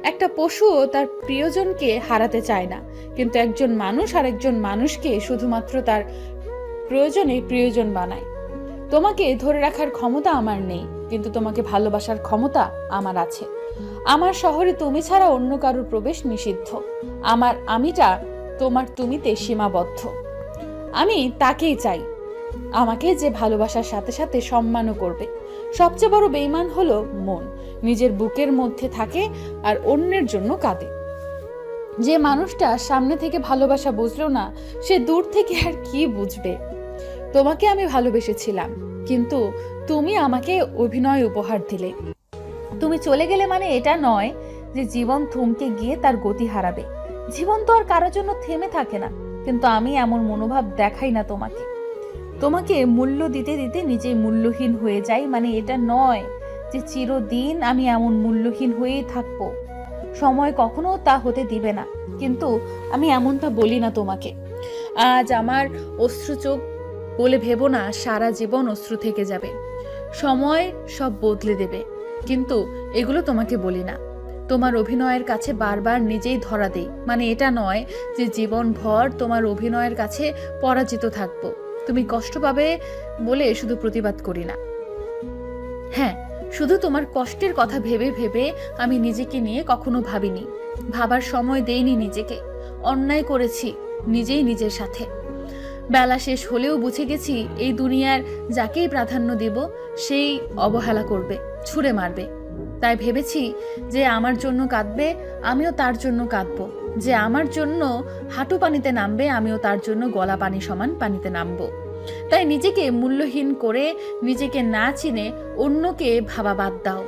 একটা পশুও তার প্রিয়জনকে হারাতে চায় না, কিন্তু একজন মানুষ আর একজন মানুষকে শুধুমাত্র তার প্রয়োজনে প্রিয়জন বানায়। তোমাকে ধরে রাখার ক্ষমতা আমার নেই, কিন্তু তোমাকে ভালোবাসার ক্ষমতা আমার আছে। আমার শহরে তুমি ছাড়া অন্য কারোর প্রবেশ নিষিদ্ধ। আমার আমিটা তোমার তুমিতে সীমাবদ্ধ। আমি তাকেই চাই, আমাকে যে ভালোবাসার সাথে সাথে সম্মানও করবে। সবচেয়ে বড় বেঈমান হলো মন, নিজের বুকের মধ্যে থাকে আর অন্যের জন্য কাঁদে। যে মানুষটা সামনে থেকে ভালোবাসা বুঝলো না, সে দূর থেকে আর কি বুঝবে? তোমাকে আমি ভালোবেসেছিলাম, কিন্তু তুমি আমাকে অভিনয় উপহার দিলে। তুমি চলে গেলে মানে এটা নয় যে জীবন থমকে গিয়ে তার গতি হারাবে। জীবন তো আর কারোর জন্য থেমে থাকে না, কিন্তু আমি এমন মনোভাব দেখাই না তোমাকে। তোমাকে মূল্য দিতে দিতে নিজেই মূল্যহীন হয়ে যাই, মানে এটা নয় যে চিরদিন আমি এমন মূল্যহীন হয়েই থাকবো। সময় কখনো তা হতে দিবে না, কিন্তু আমি এমনটা বলি না তোমাকে। আজ আমার অশ্রু চোখ বলে ভেবো না সারা জীবন অশ্রু থেকে যাবে। সময় সব বদলে দেবে, কিন্তু এগুলো তোমাকে বলি না। তোমার অভিনয়ের কাছে বারবার নিজেই ধরা দেই, মানে এটা নয় যে জীবন ভর তোমার অভিনয়ের কাছে পরাজিত থাকবো। তুমি কষ্ট পাবে বলে শুধু প্রতিবাদ করি না। হ্যাঁ, শুধু তোমার কষ্টের কথা ভেবে ভেবে আমি নিজেকে নিয়ে কখনো ভাবিনি, ভাবার সময় দেইনি নিজেকে। অন্যায় করেছি নিজেই নিজের সাথে। বেলা শেষ হলেও বুঝে গেছি এই দুনিয়ার যাকেই প্রাধান্য দেব সেই অবহেলা করবে, ছুঁড়ে মারবে। তাই ভেবেছি যে আমার জন্য কাঁদবে, আমিও তার জন্য কাঁদবো। যে আমার জন্য হাঁটু পানিতে নামবে, আমিও তার জন্য গলা পানি সমান পানিতে নামবো। তাই নিজেকে মূল্যহীন করে নিজেকে না চিনে অন্যকে ভাবা বাদ দাও।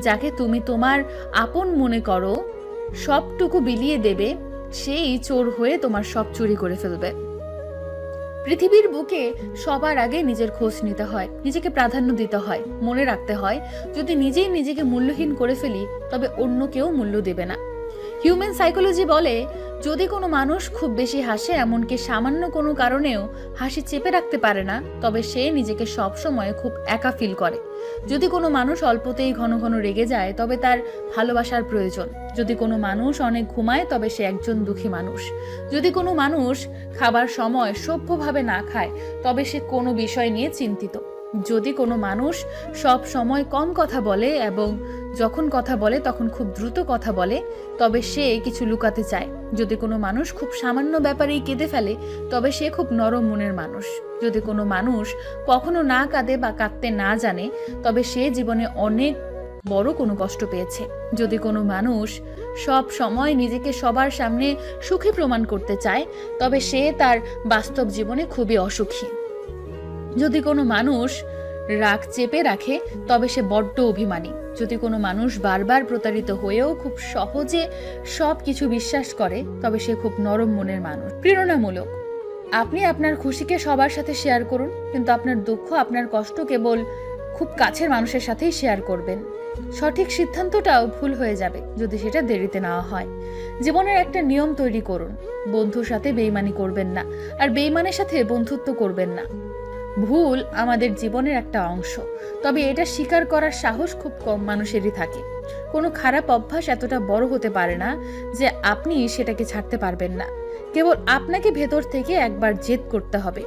যাকে তুমি তোমার আপন মনে করো সবটুকু বিলিয়ে দেবে, সেই চোর হয়ে তোমার সব চুরি করে ফেলবে। পৃথিবীর বুকে সবার আগে নিজের খোঁজ নিতে হয়, নিজেকে প্রাধান্য দিতে হয়। মনে রাখতে হয়, যদি নিজেই নিজেকে মূল্যহীন করে ফেলি তবে অন্য কেউ মূল্য দেবে না। হিউম্যান সাইকোলজি বলে, যদি কোনো মানুষ খুব বেশি হাসে, এমনকি সামান্য কোনো কারণেও হাসি চেপে রাখতে পারে না, তবে সে নিজেকে সব সময় খুব একা ফিল করে। যদি কোনো মানুষ অল্পতেই ঘন ঘন রেগে যায়, তবে তার ভালোবাসার প্রয়োজন। যদি কোনো মানুষ অনেক ঘুমায়, তবে সে একজন দুঃখী মানুষ। যদি কোনো মানুষ খাবার সময় সভ্যভাবে না খায়, তবে সে কোনো বিষয় নিয়ে চিন্তিত। যদি কোনো মানুষ সব সময় কম কথা বলে এবং যখন কথা বলে তখন খুব দ্রুত কথা বলে, তবে সে কিছু লুকাতে চায়। যদি কোনো মানুষ খুব সামান্য ব্যাপারেই কেঁদে ফেলে, তবে সে খুব নরম মনের মানুষ। যদি কোনো মানুষ কখনো না কাঁদে বা কাঁদতে না জানে, তবে সে জীবনে অনেক বড় কোনো কষ্ট পেয়েছে। যদি কোনো মানুষ সব সময় নিজেকে সবার সামনে সুখী প্রমাণ করতে চায়, তবে সে তার বাস্তব জীবনে খুবই অসুখী। যদি কোনো মানুষ রাগ চেপে রাখে, তবে সে বড্ড অভিমানী। যদি কোনো মানুষ বারবার প্রতারিত হয়েও খুব সহজে সব কিছু বিশ্বাস করে, তবে সে খুব নরম মনের মানুষ। প্রেরণামূলক। আপনি আপনার খুশিকে সবার সাথে শেয়ার করুন, কিন্তু আপনার দুঃখ, আপনার কষ্ট কেবল খুব কাছের মানুষের সাথেই শেয়ার করবেন। সঠিক সিদ্ধান্তটাও ভুল হয়ে যাবে যদি সেটা দেরিতে নেওয়া হয়। জীবনের একটা নিয়ম তৈরি করুন, বন্ধুর সাথে বেইমানি করবেন না, আর বেইমানের সাথে বন্ধুত্ব করবেন না। ভুল আমাদের জীবনের একটা অংশ, তবে এটা স্বীকার করার সাহস খুব কম মানুষেরই থাকে। কোনো খারাপ অভ্যাস এতটা বড় হতে পারে না যে আপনি সেটাকে ছাড়তে পারবেন না। কেবল আপনাকে ভেতর থেকে একবার জেদ করতে হবে।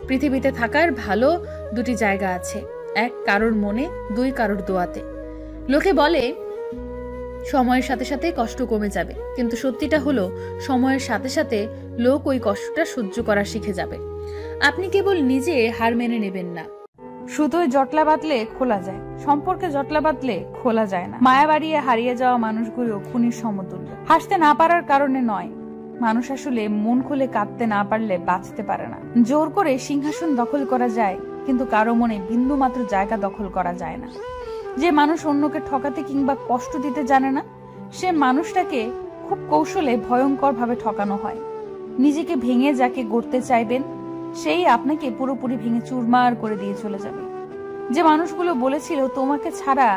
পৃথিবীতে থাকার ভালো দুটি জায়গা আছে, এক কারোর মনে, দুই কারোর দোয়াতে। লোকে বলে সময়ের সাথে সাথে কষ্ট কমে যাবে, কিন্তু সত্যিটা হলো সময়ের সাথে সাথে লোক ওই কষ্টটা সহ্য করা শিখে যাবে। আপনি কেবল নিজে হার মেনে নেবেন না। শুধুই জটলা বাঁধলে খোলা যায়, সম্পর্কে জটলা বাঁধলে খোলা যায় না। মায়া বাড়িয়ে হারিয়ে যাওয়া মানুষগুলো খুনির সমতুল্য। হাসতে না পারার কারণে নয়, মানুষ আসলে মন খুলে কাঁদতে না পারলে বাঁচতে পারে না। জোর করে সিংহাসন দখল করা যায়, কিন্তু কারো মনে বিন্দু মাত্র জায়গা দখল করা যায় না। যে মানুষ অন্যকে ঠকাতে কিংবা কষ্ট দিতে জানে না, সে মানুষটাকে খুব কৌশলে ভয়ঙ্কর ভাবে ঠকানো হয়। নিজেকে ভেঙে যাকে গড়তে চাইবেন, সেই আপনাকে পুরোপুরি ভেঙে চুরমার করে দিয়ে চলে যাবে। যে মানুষগুলো বলেছিল তোমাকে ছাড়া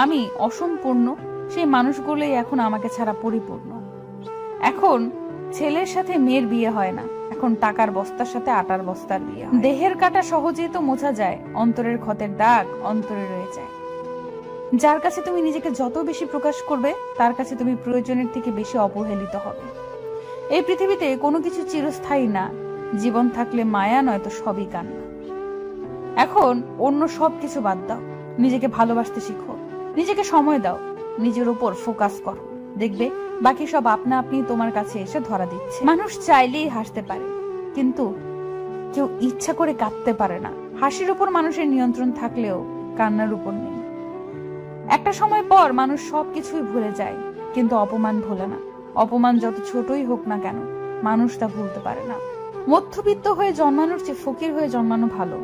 আমি অসম্পূর্ণ, সেই মানুষগুলোই এখন আমাকে ছাড়া পরিপূর্ণ। এখন ছেলের সাথে মেয়ের বিয়ে হয় না, এখন টাকার বস্তার সাথে আটার বস্তার বিয়ে। দেহের কাটা সহজেই তো মোছা যায়, অন্তরের ক্ষতের দাগ অন্তরে রয়ে যায়। যার কাছে তুমি নিজেকে যত বেশি প্রকাশ করবে তার কাছে তুমি প্রয়োজনের থেকে বেশি অবহেলিত হবে। এই পৃথিবীতে কোনো কিছু চিরস্থায়ী না, জীবন থাকলে মায়া নয়তো সবই কান্না। এখন অন্য সব কিছু বাদ দাও, নিজেকে ভালোবাসতে শিখো, নিজেকে সময় দাও, নিজের উপর ফোকাস করো, দেখবে বাকি সব আপনা আপনি তোমার কাছে এসে ধরা দিচ্ছে। মানুষ চাইলেই হাসতে পারে, কিন্তু কেউ ইচ্ছা করে কাঁদতে পারে না। হাসির উপর মানুষের নিয়ন্ত্রণ থাকলেও কান্নার উপর নেই। একটা সময় পর মানুষ সবকিছুই ভুলে যায়, কিন্তু অপমান ভোলে না। অপমান যত ছোটই হোক না কেন, মানুষ তা ভুলতে পারে না। মধ্যবিত্ত হয়ে জন্মানোর চেয়ে ফকির হয়ে জন্মানো ভালো।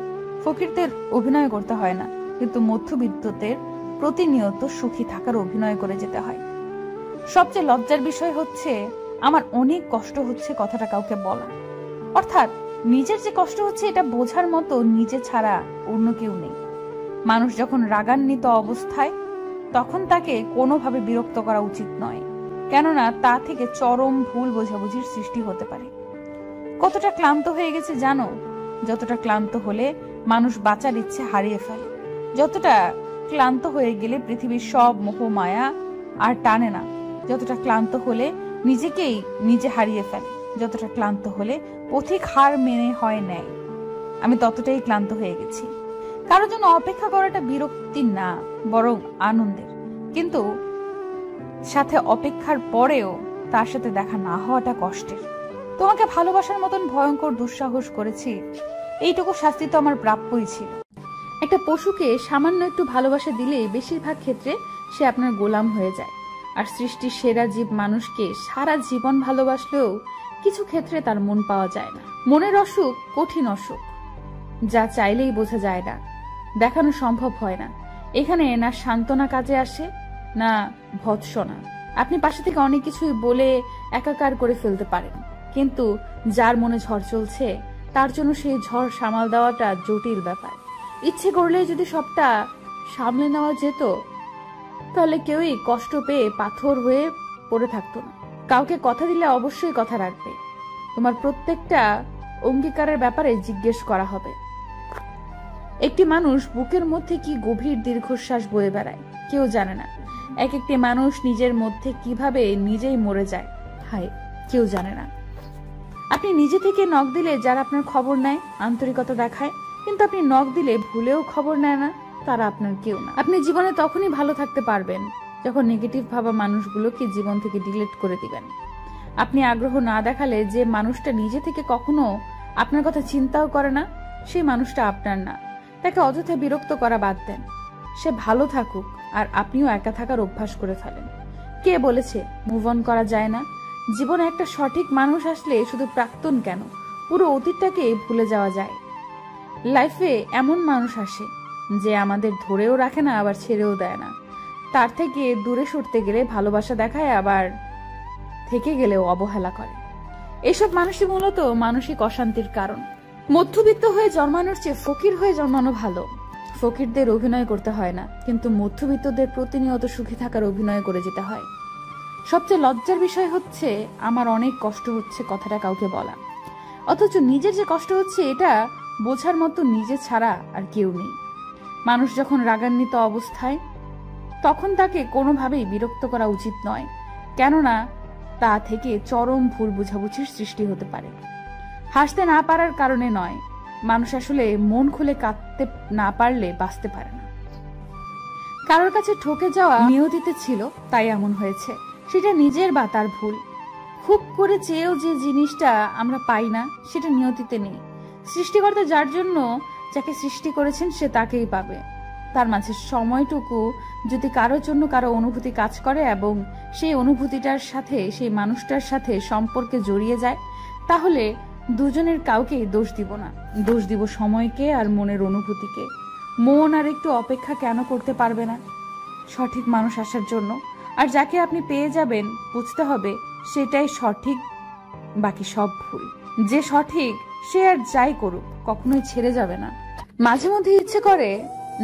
ফকিরদের অভিনয় করতে হয় না, কিন্তু মধ্যবিত্তদের প্রতিনিয়ত সুখী থাকার অভিনয় করে যেতে হয়। সবচেয়ে লজ্জার বিষয় হচ্ছে আমার অনেক কষ্ট হচ্ছে কথাটা কাউকে বলা, অর্থাৎ নিজের যে কষ্ট হচ্ছে এটা বোঝার মতো নিজে ছাড়া অন্য কেউ নেই। মানুষ যখন রাগান্বিত অবস্থায়, তখন তাকে কোনোভাবে বিরক্ত করা উচিত নয়, কেননা তা থেকে চরম ভুল বোঝাবুঝির সৃষ্টি হতে পারে। কতটা ক্লান্ত হয়ে গেছে জানো? যতটা ক্লান্ত হলে মানুষ বাঁচার ইচ্ছে হারিয়ে ফেলে, যতটা ক্লান্ত হয়ে গেলে পৃথিবীর সব মোহ মায়া আর টানে না, যতটা ক্লান্ত হলে নিজেকেই নিজে হারিয়ে ফেলে, যতটা ক্লান্ত হলে পথিক হার মেনে হয় নেয়। আমি ততটাই ক্লান্ত হয়ে গেছি। কারোর জন্য অপেক্ষা করাটা বিরক্তি না, বরং আনন্দের, কিন্তু সাথে অপেক্ষার পরেও তার সাথে দেখা না হওয়াটা কষ্টের। তোমাকে ভালোবাসার মতন ভয়ঙ্কর দুঃসাহস করেছি, এইটুকু শাস্তি তো আমার প্রাপ্যই ছিল। একটা পশুকে সামান্য একটু ভালোবাসা দিলেই বেশিরভাগ ক্ষেত্রে সে আপনার গোলাম হয়ে যায়। আর সৃষ্টির সেরা জীব মানুষকে সারা জীবন ভালোবাসলেও কিছু ক্ষেত্রে তার মন পাওয়া যায় না। মনের অসুখ কঠিন অসুখ, যা চাইলেই বোঝা যায় না, দেখানো সম্ভব হয় না। এখানে না সান্ত্বনা কাজে আসে, না ভৎসনা। আপনি পাশে থেকে অনেক কিছুই বলে একাকার করে ফেলতে পারেন, কিন্তু যার মনে ঝড় চলছে তার জন্য সেই ঝড় সামাল দেওয়াটা জটিল ব্যাপার। ইচ্ছে করলে যদি সবটা সামলে নেওয়া যেত, তাহলে কেউই কষ্ট পেয়ে পাথর হয়ে পড়ে থাকতো না। কাউকে কথা দিলে অবশ্যই কথা রাখবে। তোমার প্রত্যেকটা অঙ্গীকারের ব্যাপারে জিজ্ঞেস করা হবে। একটি মানুষ বুকের মধ্যে কি গভীর দীর্ঘশ্বাস বয়ে বেড়ায় কেউ জানে না। এক একটি মানুষ নিজের মধ্যে কিভাবে নিজেই মরে যায়, হায়, কেউ জানে না। আপনি নিজে থেকে নখ দিলে যারা আপনার খবর নেয়, আন্তরিকতা দেখায়, কিন্তু আপনি নখ দিলে ভুলেও খবর নেয় না, তারা আপনার কেউ না। আপনি জীবনে তখনই ভালো থাকতে পারবেন যখন নেগেটিভ ভাবা মানুষগুলোকে জীবন থেকে ডিলিট করে দিবেন। আপনি আগ্রহ না দেখালে যে মানুষটা নিজে থেকে কখনো আপনার কথা চিন্তাও করে না, সেই মানুষটা আপনার না। তাকে অযথা বিরক্ত করা বাদ দেন। সে ভালো থাকুক আর আপনিও একা থাকার অভ্যাস করে ফেলেন। কে বলেছে মুভ অন করা যায় না? জীবনে একটা সঠিক মানুষ আসলে শুধু প্রাক্তন কেন, পুরো অতীতটাকে ভুলে যাওয়া যায়। লাইফে এমন মানুষ আসে যে আমাদের ধরেও রাখে না, আবার ছেড়েও দেয় না। তার থেকে দূরে সরতে গেলে ভালোবাসা দেখায়, আবার থেকে গেলেও অবহেলা করে। এসব মানুষই মূলত মানসিক অশান্তির কারণ। মধ্যবিত্ত হয়ে জন্মানোর চেয়ে ফকির হয়ে জন্মানো ভালো। ফকিরদের অভিনয় করতে হয় না, কিন্তু মধ্যবিত্তদের প্রতিনিয়ত সুখী থাকার অভিনয় করে যেতে হয়। সবচেয়ে লজ্জার বিষয় হচ্ছে আমার অনেক কষ্ট হচ্ছে কথাটা কাউকে বলা, অথচ নিজের যে কষ্ট হচ্ছে এটা বোঝার মতো নিজে ছাড়া আর কেউ নেই। মানুষ যখন রাগান্বিত অবস্থায়, তখন তাকে কোনোভাবেই বিরক্ত করা উচিত নয়, কেননা তা থেকে চরম ভুল বোঝাবুঝির সৃষ্টি হতে পারে। হাসতে না পারার কারণে নয়, মানুষ আসলে মন খুলে কাঁদতে না পারলে বাঁচতে পারে না। কারোর কাছে ঠকে যাওয়া নিয়তিতে ছিল, তাই এমন হয়েছে। সেটা নিজের বা তার ভুল। খুব করে চেয়েও যে জিনিসটা আমরা পাই না, সেটা নিয়তিতে নেই। সৃষ্টিকর্তা যার জন্য যাকে সৃষ্টি করেছেন সে তাকেই পাবে। তার মাঝে সময়টুকু যদি কারোর জন্য কারো অনুভূতি কাজ করে এবং সেই অনুভূতিটার সাথে সেই মানুষটার সাথে সম্পর্কে জড়িয়ে যায়, তাহলে দুজনের কাউকেই দোষ দিব না, দোষ দিব সময়কে আর মনের অনুভূতিকে। মন আর একটু অপেক্ষা কেন করতে পারবে না সঠিক মানুষ আসার জন্য? আর যাকে আপনি পেয়ে যাবেন বুঝতে হবে সেটাই সঠিক, বাকি সব ভুল। যে সঠিক সে আর যাই করুক কখনোই ছেড়ে যাবে না। মাঝে মধ্যে ইচ্ছে করে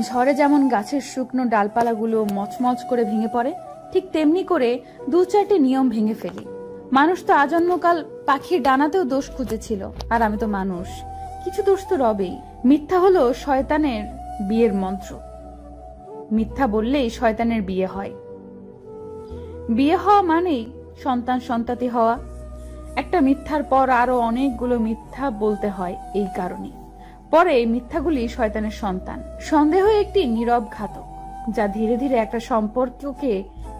ঝড়ে যেমন গাছের শুকনো ডালপালাগুলো মচমচ করে ভেঙে পড়ে, ঠিক তেমনি করে দু চারটে নিয়ম ভেঙে ফেলি। মানুষ তো আজন্মকাল পাখির ডানাতেও দোষ খুঁজেছিল, আর আমি তো মানুষ, কিছু দোষ তো রবেই। মিথ্যা হলো শয়তানের বিয়ের মন্ত্র। মিথ্যা বললেই শয়তানের বিয়ে হয়। বিয়ে হওয়া মানেই সন্তান সন্ততি হওয়া। একটা মিথ্যার পর আরো অনেকগুলো মিথ্যা বলতে হয় এই কারণে। পরে এই মিথ্যাগুলি শয়তানের সন্তান। সন্দেহ একটি নীরব ঘাতক, যা ধীরে ধীরে একটা সম্পর্ককে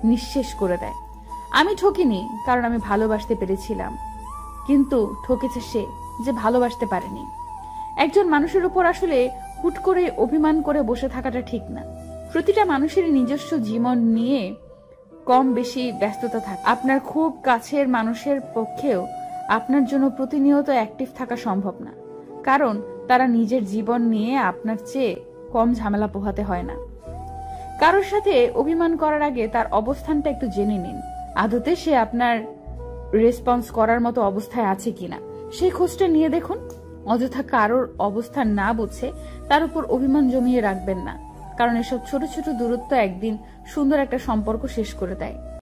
নিঃশেষ করে দেয়। আমি ঠকিনি, কারণ আমি ভালোবাসতে পেরেছিলাম, কিন্তু ঠকেছে সে যে ভালোবাসতে পারেনি। একজন মানুষের উপর আসলে হুট করে অভিমান করে বসে থাকাটা ঠিক না। প্রতিটা মানুষের নিজস্ব জীবন নিয়ে কম বেশি ব্যস্ততা থাকে। আপনার খুব কাছের মানুষের পক্ষেও আপনার জন্য প্রতিনিয়ত অ্যাক্টিভ থাকা সম্ভব না, কারণ তারা নিজের জীবন নিয়ে আপনার চেয়ে কম ঝামেলা পোহাতে হয় না। কারোর সাথে অভিমান করার আগে তার অবস্থানটা একটু জেনে নিন। আদতে সে আপনার রেসপন্স করার মতো অবস্থায় আছে কিনা সেই খোঁজটা নিয়ে দেখুন। অযথা কারোর অবস্থান না বুঝে তার উপর অভিমান জমিয়ে রাখবেন না, কারণ এসব ছোট ছোট দূরত্ব একদিন সুন্দর একটা সম্পর্ক শেষ করে দেয়।